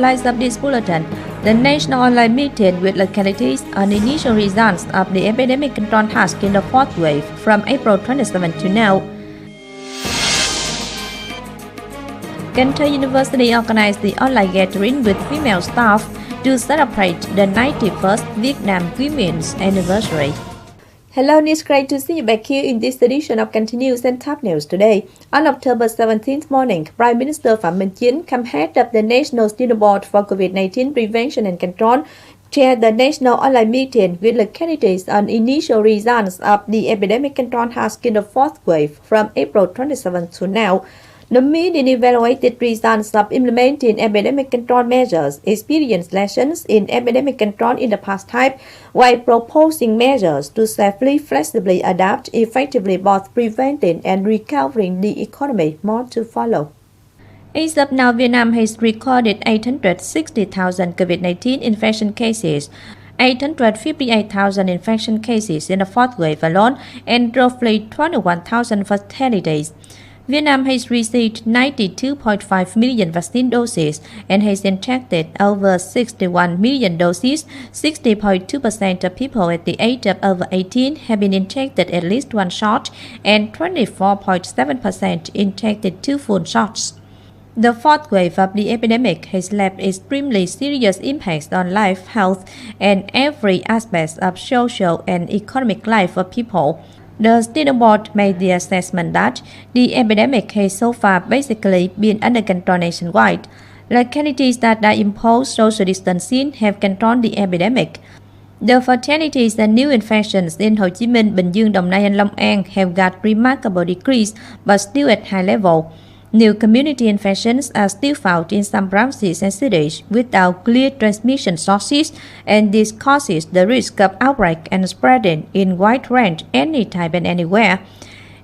highlights of this bulletin: the national online meeting with localities on initial results of the epidemic control task in the fourth wave from April 27 to now. Cần Thơ University organized the online gathering with female staff to celebrate the 91st Vietnam Women's Anniversary. Hello, it's great to see you back here in this edition of Can Thi News and Top News today. On October 17th morning, Prime Minister Phạm Minh Chính, head of the National Steering Board for COVID-19 Prevention and Control, chaired the national online meeting with the candidates on initial results of the epidemic control task in the fourth wave from April 27 to now. The meeting evaluated results of implementing epidemic control measures, experienced lessons in epidemic control in the past time, while proposing measures to safely, flexibly adapt effectively both preventing and recovering the economy. More to follow. As of now, Vietnam has recorded 860,000 COVID-19 infection cases, 858,000 infection cases in the fourth wave alone, and roughly 21,000 fatalities. Vietnam has received 92.5 million vaccine doses and has injected over 61 million doses. 60.2% of people at the age of over 18 have been injected at least one shot, and 24.7% injected two full shots. The fourth wave of the epidemic has left extremely serious impacts on life, health, and every aspect of social and economic life of people. The Steering Board made the assessment that the epidemic has so far basically been under control nationwide. Localities that impose social distancing have controlled the epidemic. The fatalities and new infections in Hồ Chí Minh, Bình Dương, Đồng Nai, and Long An have got remarkable decrease, but still at high level. New community infections are still found in some provinces and cities without clear transmission sources, and this causes the risk of outbreak and spreading in wide range anytime and anywhere.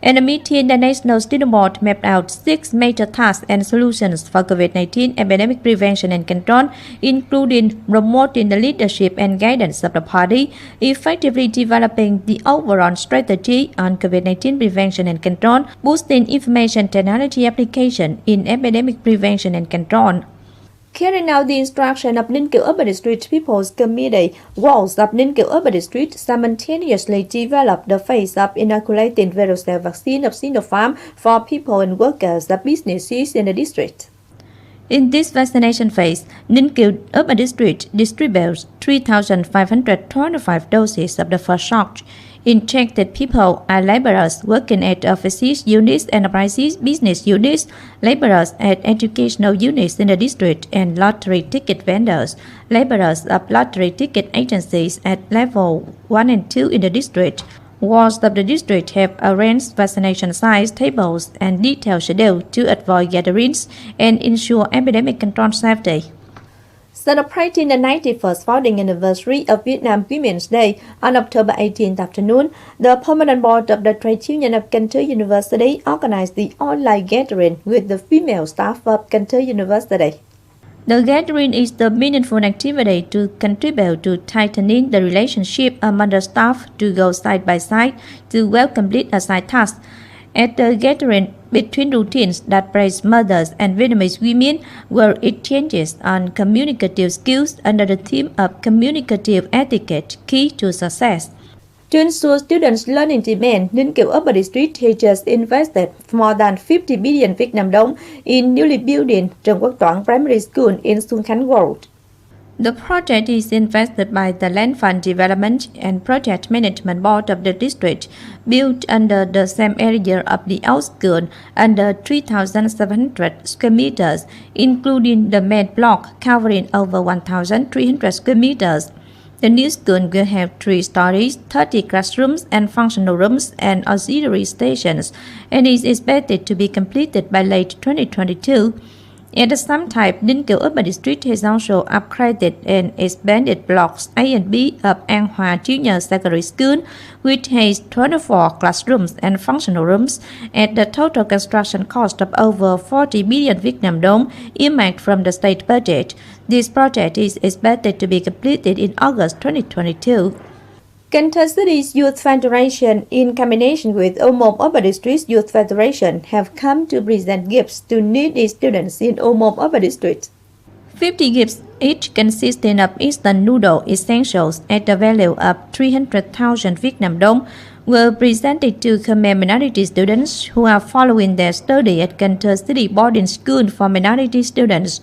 In a meeting, the National Steering Board mapped out 6 major tasks and solutions for COVID-19 epidemic prevention and control, including promoting the leadership and guidance of the party, effectively developing the overall strategy on COVID-19 prevention and control, boosting information technology application in epidemic prevention and control. Carrying out the instruction of Ninh Kiều Urban District People's Committee, walls of Ninh Kiều Urban District simultaneously developed the phase of inoculating Verocell vaccine of Sinopharm for people and workers of businesses in the district. In this vaccination phase, Ninh Kiều Urban District distributes 3,525 doses of the first shot. Injected people are laborers working at offices, units, enterprises, business units, laborers at educational units in the district, and lottery ticket vendors, laborers of lottery ticket agencies at level 1 and 2 in the district. Wards of the district have arranged vaccination sites, tables, and detailed schedule to avoid gatherings and ensure epidemic control safety. Celebrating the 91st founding anniversary of Vietnam Women's Day on October 18th afternoon, the Permanent Board of the Trade Union of Cần Thơ University organized the online gathering with the female staff of Cần Thơ University. The gathering is the meaningful activity to contribute to tightening the relationship among the staff to go side by side to well complete assigned tasks. At the gathering, between routines that praise mothers and Vietnamese women were exchanges on communicative skills under the theme of communicative etiquette, key to success. To ensure students' learning demand, Ninh Kiều Urban District has invested more than 50 billion Vietnam dong in newly building Trần Quốc Toản Primary School in Xuân Khánh Road. The project is invested by the Land Fund Development and Project Management Board of the district, built under the same area of the old school, under 3,700 square meters, including the main block covering over 1,300 square meters. The new school will have 3 stories, 30 classrooms and functional rooms and auxiliary stations, and is expected to be completed by late 2022. At the same time, Ninh Kiều Urban District has also upgraded and expanded blocks A and B of An Hòa Junior Secondary School, which has 24 classrooms and functional rooms, at the total construction cost of over 40 billion Vietnam dong earmarked from the state budget. This project is expected to be completed in August 2022. Cần Thơ City's Youth Federation, in combination with Ô Môn Urban District Youth Federation, have come to present gifts to needy students in Ô Môn Urban District. 50 gifts, each consisting of instant noodle essentials at the value of 300,000 Vietnam dong, were presented to Khmer minority students who are following their study at Cần Thơ City Boarding School for minority students.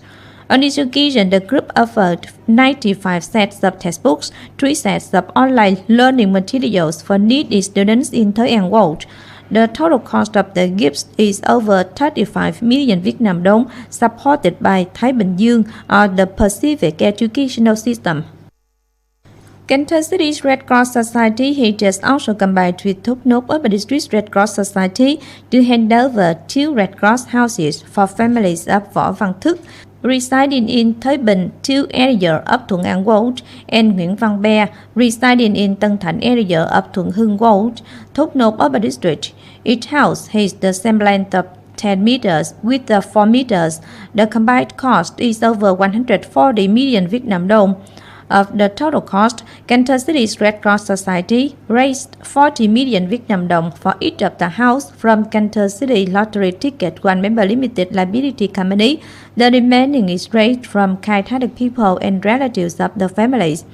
On this occasion, the group offered 95 sets of textbooks, 3 sets of online learning materials for needy students in Thới An World. The total cost of the gifts is over 35 million Vietnam dong, supported by Thái Bình Dương or the Pacific Educational System. Cần Thơ City's Red Cross Society has also combined with Thốt Nốt Urban District Red Cross Society to hand over 2 Red Cross houses for families of Võ Văn Thức, residing in Thới Bình 2 area of Thuận An World, and Nguyễn Văn Be, residing in Tân Thạnh area of Thuận Hưng World, Thốt Nốt Urban District. Each house has the same length of 10 meters, width of 4 meters. The combined cost is over 140 million Vietnam dong. Of the total cost, Cần Thơ City's Red Cross Society raised 40 million Vietnam dong for each of the house from Cần Thơ City Lottery Ticket One Member Limited Liability Company. The remaining is raised from kind-hearted people and relatives of the families.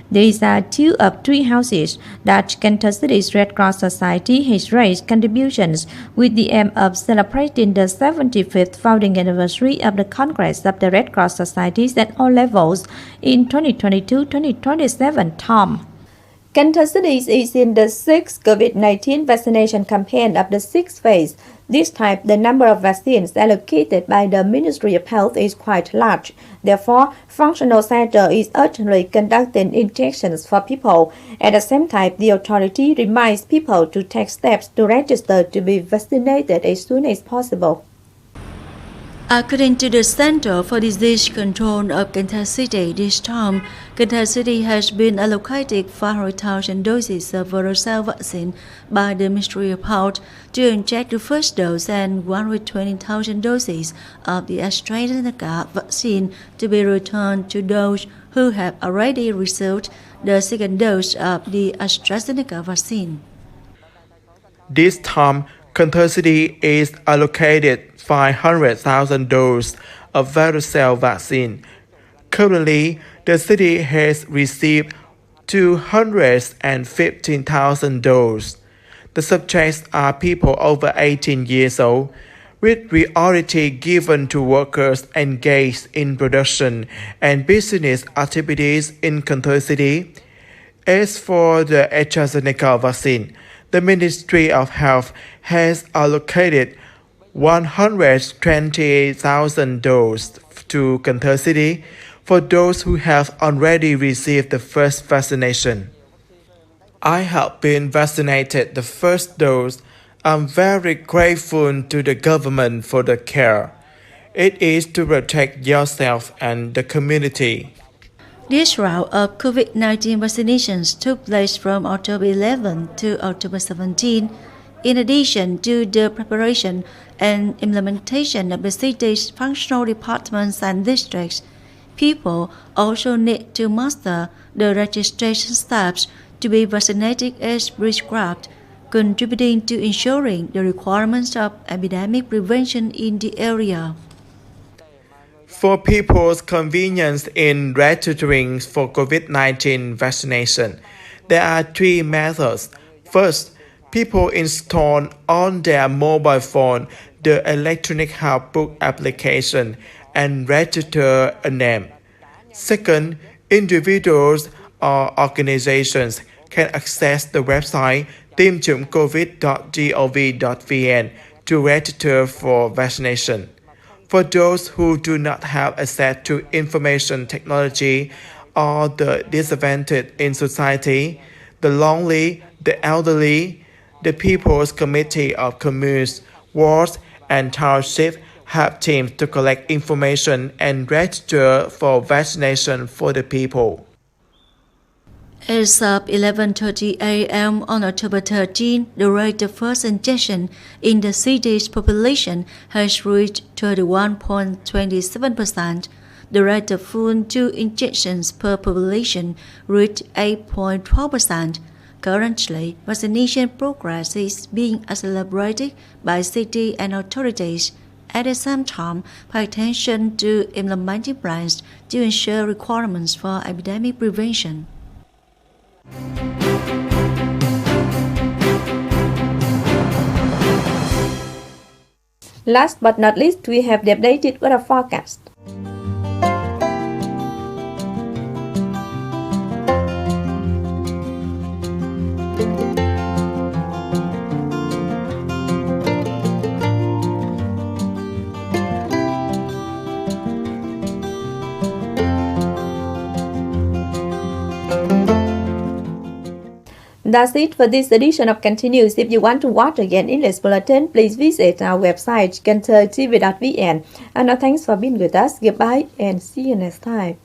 These are 2 of 3 houses that Cần Thơ City's Red Cross Society has raised contributions with the aim of celebrating the 75th founding anniversary of the Congress of the Red Cross Societies at all levels in 2022-2027 term. Cần Thơ City is in the 6th COVID-19 vaccination campaign of the 6th phase. This time, the number of vaccines allocated by the Ministry of Health is quite large. Therefore, functional center is urgently conducting injections for people. At the same time, the authority reminds people to take steps to register to be vaccinated as soon as possible. According to the Center for Disease Control of Cần Thơ City, this time, Cần Thơ City has been allocated 500,000 doses of Verocell vaccine by the Ministry of Health to inject the first dose and 120,000 doses of the AstraZeneca vaccine to be returned to those who have already received the second dose of the AstraZeneca vaccine. This time, Cần Thơ City is allocated 500,000 doses of Verocell vaccine. Currently, the city has received 215,000 doses. The subjects are people over 18 years old, with priority given to workers engaged in production and business activities in Cần Thơ City. As for the AstraZeneca vaccine, the Ministry of Health has allocated 120,000 doses to Cần Thơ City for those who have already received the first vaccination. I have been vaccinated the first dose. I'm very grateful to the government for the care. It is to protect yourself and the community. This round of COVID-19 vaccinations took place from October 11 to October 17. In addition to the preparation and implementation of the city's functional departments and districts, people also need to master the registration steps to be vaccinated as prescribed, contributing to ensuring the requirements of epidemic prevention in the area. For people's convenience in registering for COVID-19 vaccination, there are 3 methods. First, people install on their mobile phone the electronic health book application and register a name. Second, individuals or organizations can access the website tiêm.covid.gov.vn to register for vaccination. For those who do not have access to information technology or the disadvantaged in society, the lonely, the elderly, the People's Committee of Communes, wards, and townships have teams to collect information and register for vaccination for the people. As of 11:30 a.m. on October 13, the rate of first injection in the city's population has reached 31.27%. The rate of full 2 injections per population reached 8.4%. Currently, vaccination progress is being accelerated by city and authorities. At the same time, pay attention to implementing plans to ensure requirements for epidemic prevention. Last but not least, we have the updated weather forecast. That's it for this edition of Continuous. If you want to watch again English Bulletin, please visit our website cantertv.vn. And now thanks for being with us. Goodbye and see you next time.